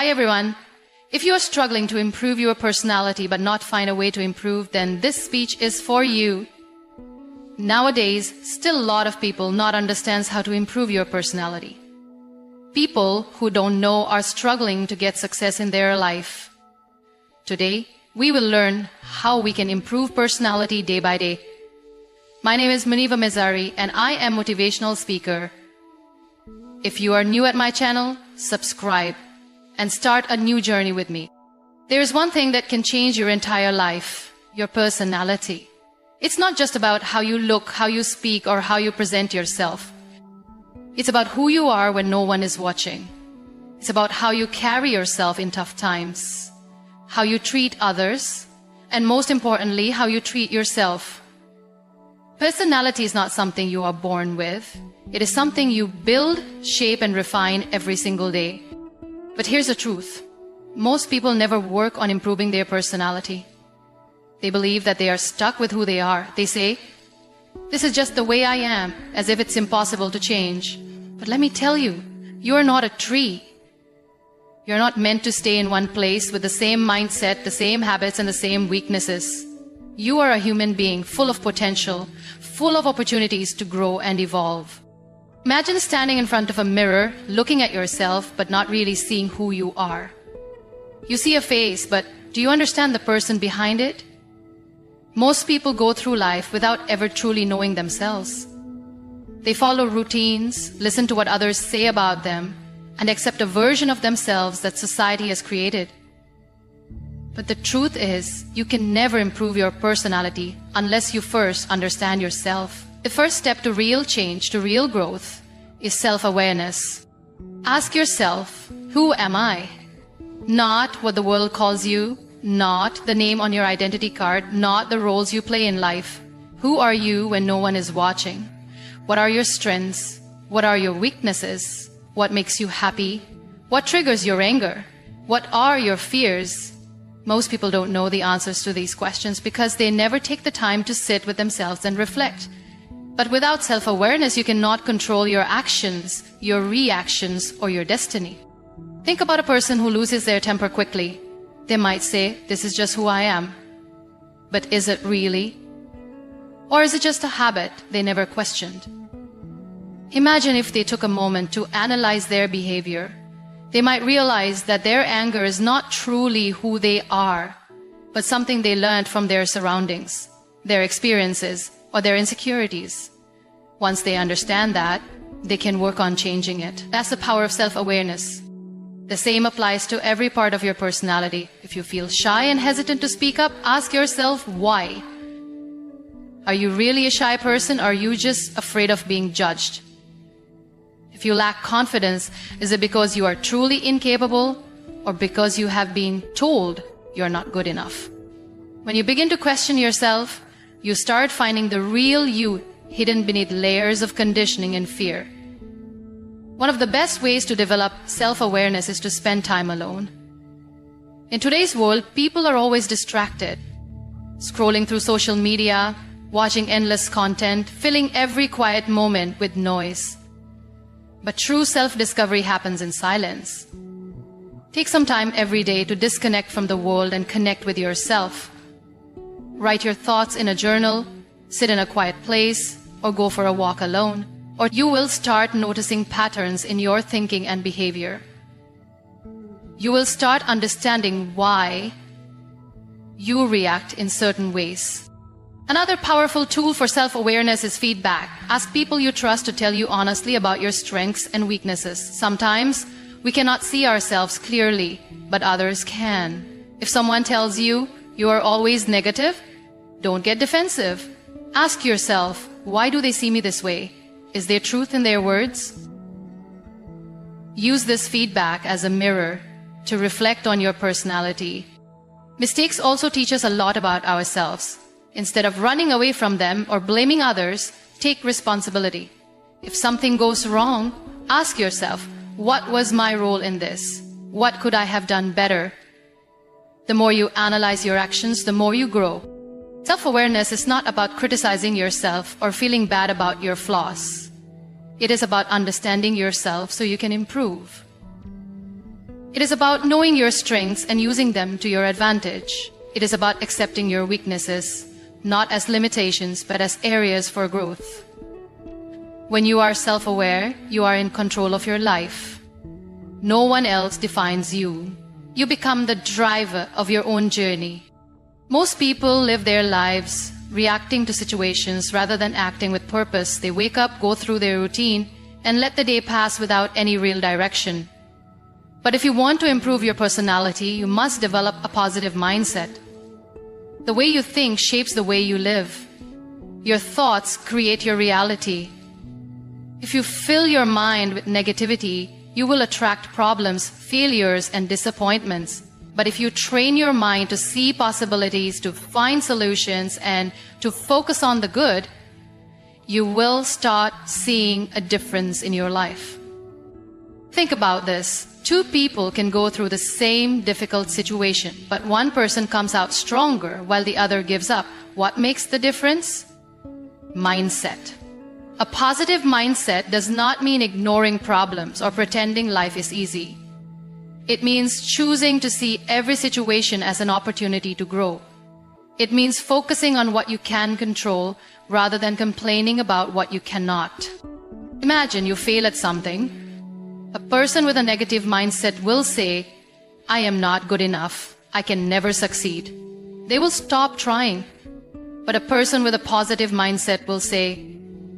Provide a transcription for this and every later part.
Hi everyone. If you are struggling to improve your personality but not find a way to improve, then this speech is for you. Nowadays, still a lot of people not understands how to improve your personality. People who don't know are struggling to get success in their life. Today, we will learn how we can improve personality day by day. My name is Muniba Mazari and I am motivational speaker. If you are new at my channel, subscribe and start a new journey with me. There is one thing that can change your entire life, your personality. It's not just about how you look, how you speak, or how you present yourself. It's about who you are when no one is watching. It's about how you carry yourself in tough times, how you treat others, and most importantly, how you treat yourself. Personality is not something you are born with. It is something you build, shape, and refine every single day. But here's the truth. Most people never work on improving their personality. They believe that they are stuck with who they are. They say, "This is just the way I am," as if it's impossible to change. But let me tell you, you are not a tree. You're not meant to stay in one place with the same mindset, the same habits, and the same weaknesses. You are a human being full of potential, full of opportunities to grow and evolve. Imagine standing in front of a mirror, looking at yourself, but not really seeing who you are. You see a face, but do you understand the person behind it? Most people go through life without ever truly knowing themselves. They follow routines, listen to what others say about them, and accept a version of themselves that society has created. But the truth is, you can never improve your personality unless you first understand yourself. The first step to real change, to real growth, is self-awareness. Ask yourself, who am I? Not what the world calls you, not the name on your identity card, not the roles you play in life. Who are you when no one is watching? What are your strengths? What are your weaknesses? What makes you happy? What triggers your anger? What are your fears? Most people don't know the answers to these questions because they never take the time to sit with themselves and reflect. But without self-awareness, you cannot control your actions, your reactions, or your destiny. Think about a person who loses their temper quickly. They might say, "This is just who I am." But is it really? Or is it just a habit they never questioned? Imagine if they took a moment to analyze their behavior. They might realize that their anger is not truly who they are, but something they learned from their surroundings, their experiences, or their insecurities. Once they understand that, they can work on changing it. That's the power of self-awareness. The same applies to every part of your personality. If you feel shy and hesitant to speak up, ask yourself why. Are you really a shy person, or are you just afraid of being judged? If you lack confidence, is it because you are truly incapable, or because you have been told you're not good enough? When you begin to question yourself, you start finding the real you hidden beneath layers of conditioning and fear. One of the best ways to develop self-awareness is to spend time alone. In today's world, people are always distracted, scrolling through social media, watching endless content, filling every quiet moment with noise. But true self-discovery happens in silence. Take some time every day to disconnect from the world and connect with yourself. Write your thoughts in a journal, sit in a quiet place, or go for a walk alone, or you will start noticing patterns in your thinking and behavior. You will start understanding why you react in certain ways. Another powerful tool for self-awareness is feedback. Ask people you trust to tell you honestly about your strengths and weaknesses. Sometimes we cannot see ourselves clearly, but others can. If someone tells you you are always negative, don't get defensive. Ask yourself, why do they see me this way? Is there truth in their words? Use this feedback as a mirror to reflect on your personality. Mistakes also teach us a lot about ourselves. Instead of running away from them or blaming others, take responsibility. If something goes wrong, ask yourself, what was my role in this? What could I have done better? The more you analyze your actions, the more you grow. Self-awareness is not about criticizing yourself or feeling bad about your flaws. It is about understanding yourself so you can improve. It is about knowing your strengths and using them to your advantage. It is about accepting your weaknesses, not as limitations, but as areas for growth. When you are self-aware, you are in control of your life. No one else defines you. You become the driver of your own journey. Most people live their lives reacting to situations rather than acting with purpose. They wake up, go through their routine, and let the day pass without any real direction. But if you want to improve your personality, you must develop a positive mindset. The way you think shapes the way you live. Your thoughts create your reality. If you fill your mind with negativity, you will attract problems, failures, and disappointments. But if you train your mind to see possibilities, to find solutions, and to focus on the good, you will start seeing a difference in your life. Think about this. Two people can go through the same difficult situation, but one person comes out stronger while the other gives up. What makes the difference? Mindset. A positive mindset does not mean ignoring problems or pretending life is easy. It means choosing to see every situation as an opportunity to grow. It means focusing on what you can control rather than complaining about what you cannot. Imagine you fail at something. A person with a negative mindset will say, "I am not good enough. I can never succeed." They will stop trying. But a person with a positive mindset will say,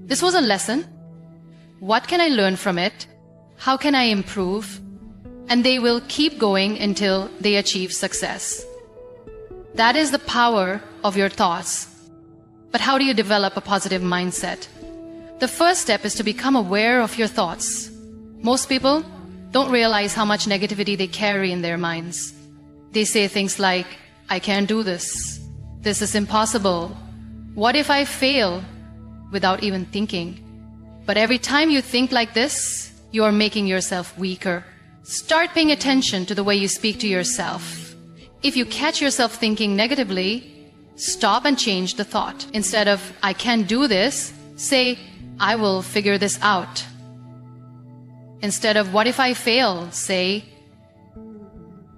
"This was a lesson. What can I learn from it? How can I improve?" And they will keep going until they achieve success. That is the power of your thoughts. But how do you develop a positive mindset? The first step is to become aware of your thoughts. Most people don't realize how much negativity they carry in their minds. They say things like, "I can't do this. This is impossible. What if I fail?" without even thinking. But every time you think like this, you are making yourself weaker. Start paying attention to the way you speak to yourself. If you catch yourself thinking negatively, stop and change the thought. Instead of, "I can't do this," say, "I will figure this out." Instead of, "What if I fail?" say,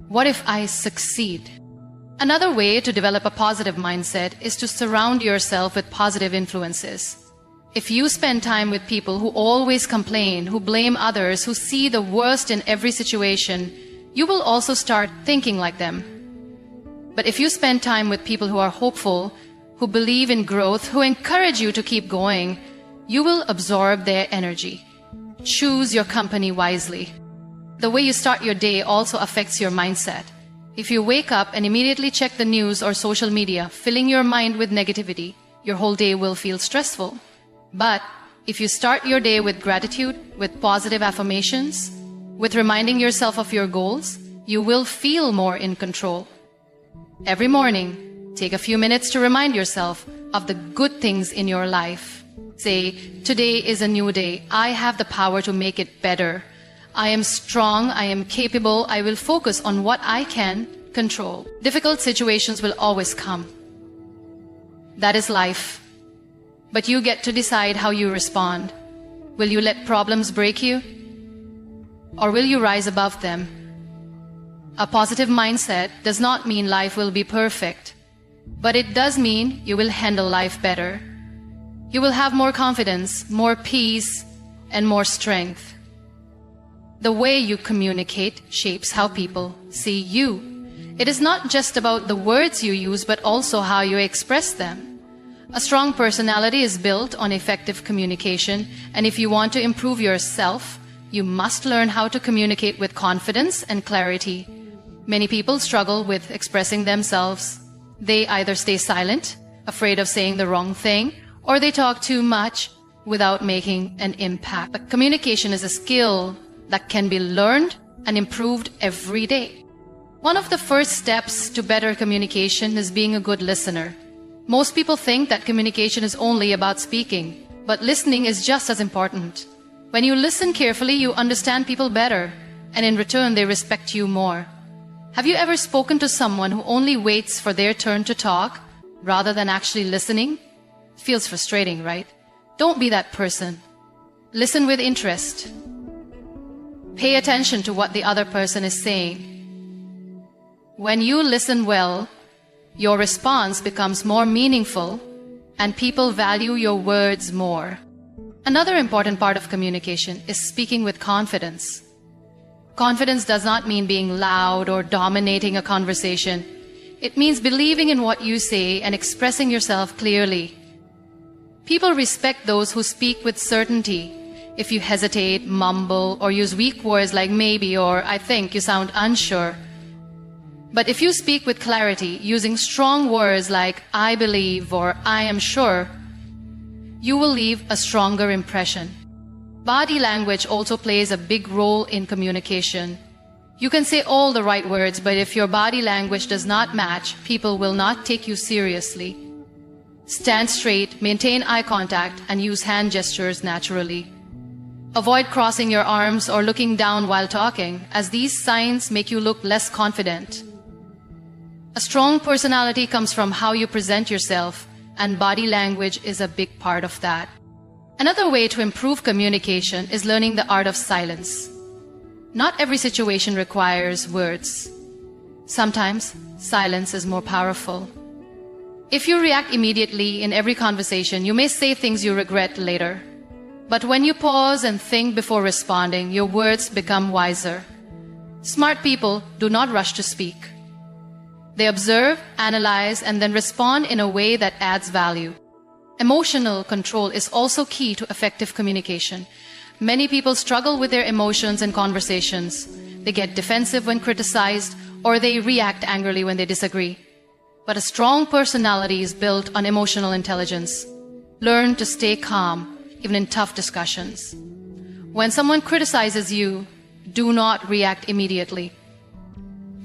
"What if I succeed?" Another way to develop a positive mindset is to surround yourself with positive influences. If you spend time with people who always complain, who blame others, who see the worst in every situation, you will also start thinking like them. But if you spend time with people who are hopeful, who believe in growth, who encourage you to keep going, you will absorb their energy. Choose your company wisely. The way you start your day also affects your mindset. If you wake up and immediately check the news or social media, filling your mind with negativity, your whole day will feel stressful. But if you start your day with gratitude, with positive affirmations, with reminding yourself of your goals, you will feel more in control. Every morning, take a few minutes to remind yourself of the good things in your life. Say, "Today is a new day. I have the power to make it better. I am strong. I am capable. I will focus on what I can control." Difficult situations will always come. That is life. But you get to decide how you respond. Will you let problems break you? Or will you rise above them? A positive mindset does not mean life will be perfect, but it does mean you will handle life better. You will have more confidence, more peace, and more strength. The way you communicate shapes how people see you. It is not just about the words you use, but also how you express them. A strong personality is built on effective communication, and if you want to improve yourself, you must learn how to communicate with confidence and clarity. Many people struggle with expressing themselves. They either stay silent, afraid of saying the wrong thing, or they talk too much without making an impact. But communication is a skill that can be learned and improved every day. One of the first steps to better communication is being a good listener. Most people think that communication is only about speaking, but listening is just as important. When you listen carefully, you understand people better, and in return, they respect you more. Have you ever spoken to someone who only waits for their turn to talk rather than actually listening? It feels frustrating, right? Don't be that person. Listen with interest. Pay attention to what the other person is saying. When you listen well, your response becomes more meaningful and people value your words more. Another important part of communication is speaking with confidence. Confidence does not mean being loud or dominating a conversation. It means believing in what you say and expressing yourself clearly. People respect those who speak with certainty. If you hesitate, mumble, or use weak words like maybe or I think, you sound unsure. But if you speak with clarity, using strong words like I believe or I am sure, you will leave a stronger impression. Body language also plays a big role in communication. You can say all the right words, but if your body language does not match, people will not take you seriously. Stand straight, maintain eye contact, and use hand gestures naturally. Avoid crossing your arms or looking down while talking, as these signs make you look less confident. A strong personality comes from how you present yourself, and body language is a big part of that. Another way to improve communication is learning the art of silence. Not every situation requires words. Sometimes silence is more powerful. If you react immediately in every conversation, you may say things you regret later. But when you pause and think before responding, your words become wiser. Smart people do not rush to speak. They observe, analyze, and then respond in a way that adds value. Emotional control is also key to effective communication. Many people struggle with their emotions in conversations. They get defensive when criticized, or they react angrily when they disagree. But a strong personality is built on emotional intelligence. Learn to stay calm, even in tough discussions. When someone criticizes you, do not react immediately.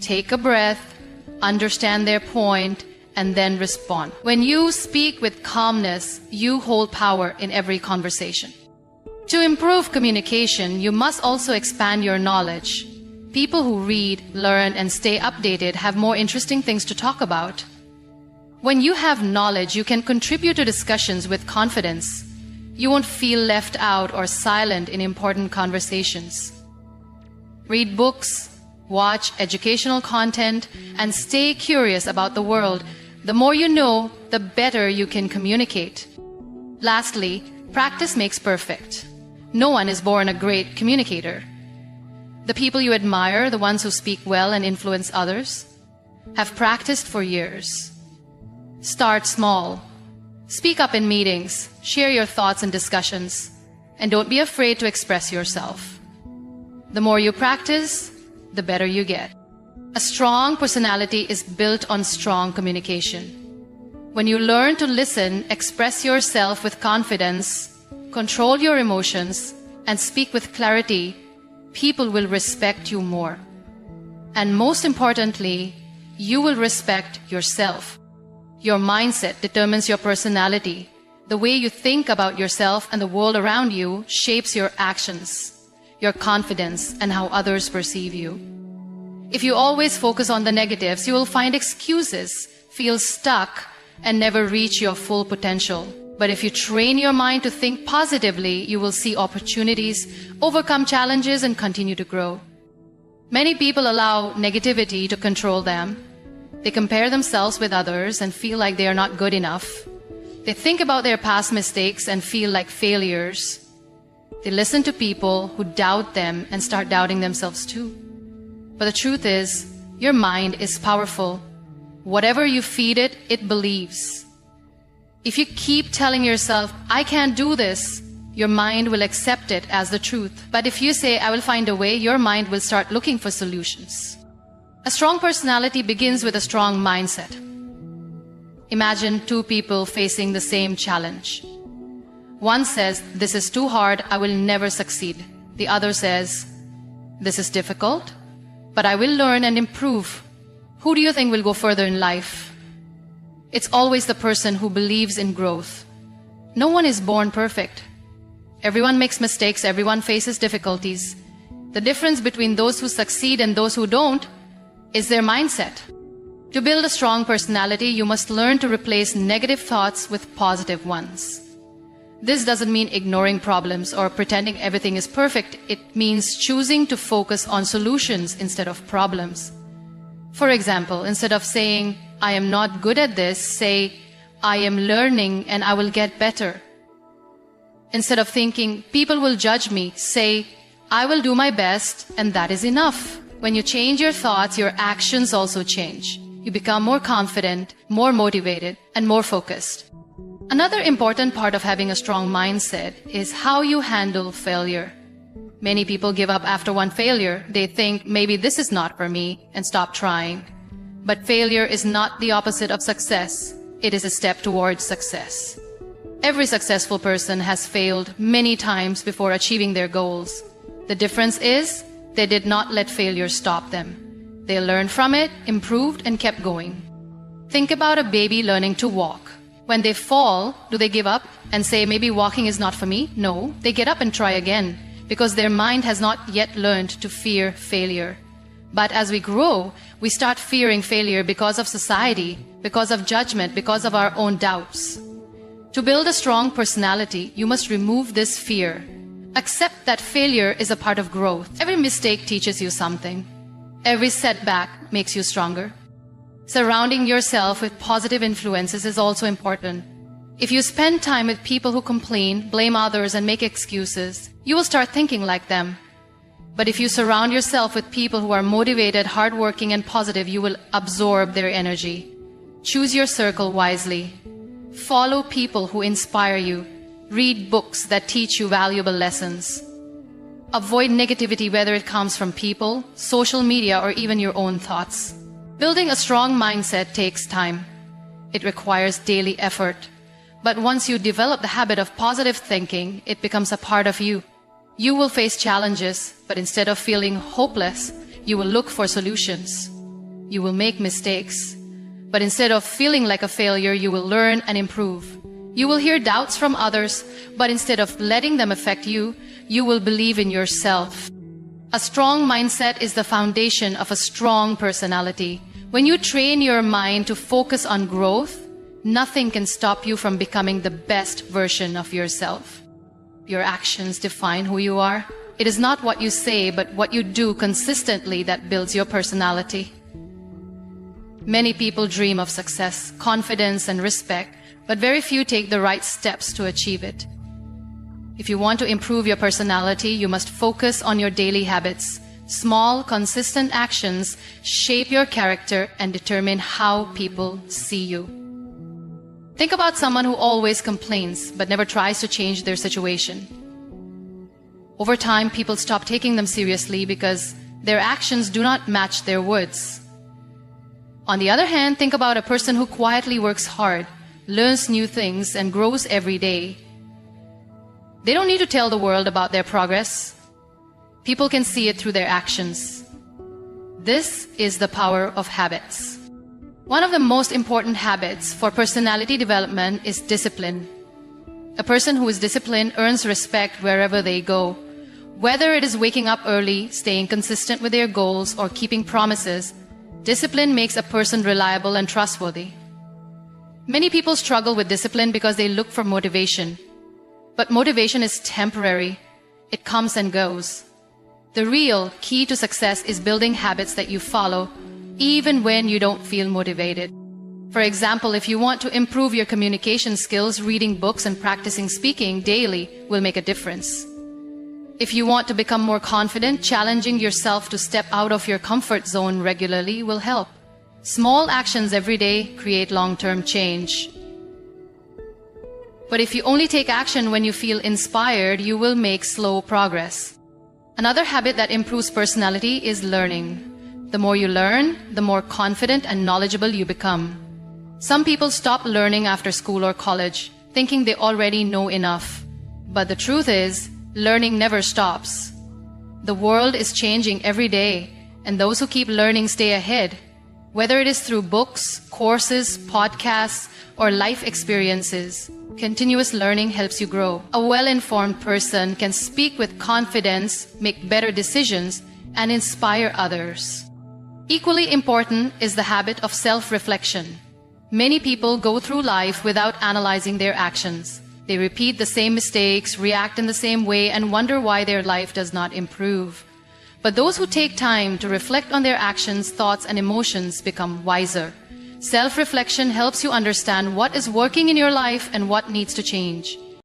Take a breath, understand their point, and then respond. When you speak with calmness, you hold power in every conversation. To improve communication, you must also expand your knowledge. People who read, learn, and stay updated have more interesting things to talk about. When you have knowledge, you can contribute to discussions with confidence. You won't feel left out or silent in important conversations. Read books, watch educational content, and stay curious about the world. The more you know, the better you can communicate. Lastly, practice makes perfect. No one is born a great communicator. The people you admire, the ones who speak well and influence others, have practiced for years. Start small. Speak up in meetings, share your thoughts and discussions, and don't be afraid to express yourself. The more you practice, the better you get. A strong personality is built on strong communication. When you learn to listen, express yourself with confidence, control your emotions, and speak with clarity, people will respect you more. And most importantly, you will respect yourself. Your mindset determines your personality. The way you think about yourself and the world around you shapes your actions, your confidence, and how others perceive you. If you always focus on the negatives, you will find excuses, feel stuck, and never reach your full potential. But if you train your mind to think positively, you will see opportunities, overcome challenges, and continue to grow. Many people allow negativity to control them. They compare themselves with others and feel like they are not good enough. They think about their past mistakes and feel like failures. They listen to people who doubt them and start doubting themselves too. But the truth is, your mind is powerful. Whatever you feed it, it believes. If you keep telling yourself, I can't do this, your mind will accept it as the truth. But if you say, I will find a way, your mind will start looking for solutions. A strong personality begins with a strong mindset. Imagine two people facing the same challenge. One says, this is too hard, I will never succeed. The other says, this is difficult, but I will learn and improve. Who do you think will go further in life? It's always the person who believes in growth. No one is born perfect. Everyone makes mistakes, everyone faces difficulties. The difference between those who succeed and those who don't is their mindset. To build a strong personality, you must learn to replace negative thoughts with positive ones. This doesn't mean ignoring problems or pretending everything is perfect. It means choosing to focus on solutions instead of problems. For example, instead of saying, I am not good at this, say, I am learning and I will get better. Instead of thinking, people will judge me, say, I will do my best and that is enough. When you change your thoughts, your actions also change. You become more confident, more motivated, and more focused. Another important part of having a strong mindset is how you handle failure. Many people give up after one failure. They think, maybe this is not for me, and stop trying. But failure is not the opposite of success. It is a step towards success. Every successful person has failed many times before achieving their goals. The difference is, they did not let failure stop them. They learned from it, improved, and kept going. Think about a baby learning to walk. When they fall, do they give up and say, maybe walking is not for me? No, they get up and try again because their mind has not yet learned to fear failure. But as we grow, we start fearing failure because of society, because of judgment, because of our own doubts. To build a strong personality, you must remove this fear. Accept that failure is a part of growth. Every mistake teaches you something. Every setback makes you stronger. Surrounding yourself with positive influences is also important. If you spend time with people who complain, blame others, and make excuses, you will start thinking like them. But if you surround yourself with people who are motivated, hardworking, and positive, you will absorb their energy. Choose your circle wisely. Follow people who inspire you. Read books that teach you valuable lessons. Avoid negativity, whether it comes from people, social media, or even your own thoughts. Building a strong mindset takes time. It requires daily effort. But once you develop the habit of positive thinking, it becomes a part of you. You will face challenges, but instead of feeling hopeless, you will look for solutions. You will make mistakes. But instead of feeling like a failure, you will learn and improve. You will hear doubts from others, but instead of letting them affect you, you will believe in yourself. A strong mindset is the foundation of a strong personality. When you train your mind to focus on growth, nothing can stop you from becoming the best version of yourself. Your actions define who you are. It is not what you say, but what you do consistently that builds your personality. Many people dream of success, confidence, and respect, but very few take the right steps to achieve it. If you want to improve your personality, you must focus on your daily habits. Small, consistent actions shape your character and determine how people see you. Think about someone who always complains but never tries to change their situation. Over time, people stop taking them seriously because their actions do not match their words. On the other hand, think about a person who quietly works hard, learns new things, and grows every day. They don't need to tell the world about their progress. People can see it through their actions. This is the power of habits. One of the most important habits for personality development is discipline. A person who is disciplined earns respect wherever they go. Whether it is waking up early, staying consistent with their goals, or keeping promises, discipline makes a person reliable and trustworthy. Many people struggle with discipline because they look for motivation. But motivation is temporary. It comes and goes. The real key to success is building habits that you follow even when you don't feel motivated. For example, if you want to improve your communication skills, reading books and practicing speaking daily will make a difference. If you want to become more confident, challenging yourself to step out of your comfort zone regularly will help. Small actions every day create long-term change. But if you only take action when you feel inspired, you will make slow progress. Another habit that improves personality is learning. The more you learn, the more confident and knowledgeable you become. Some people stop learning after school or college, thinking they already know enough. But the truth is, learning never stops. The world is changing every day, and those who keep learning stay ahead. Whether it is through books, courses, podcasts, or life experiences, continuous learning helps you grow. A well-informed person can speak with confidence, make better decisions, and inspire others. Equally important is the habit of self-reflection. Many people go through life without analyzing their actions. They repeat the same mistakes, react in the same way, and wonder why their life does not improve. But those who take time to reflect on their actions, thoughts, and emotions become wiser. Self-reflection helps you understand what is working in your life and what needs to change.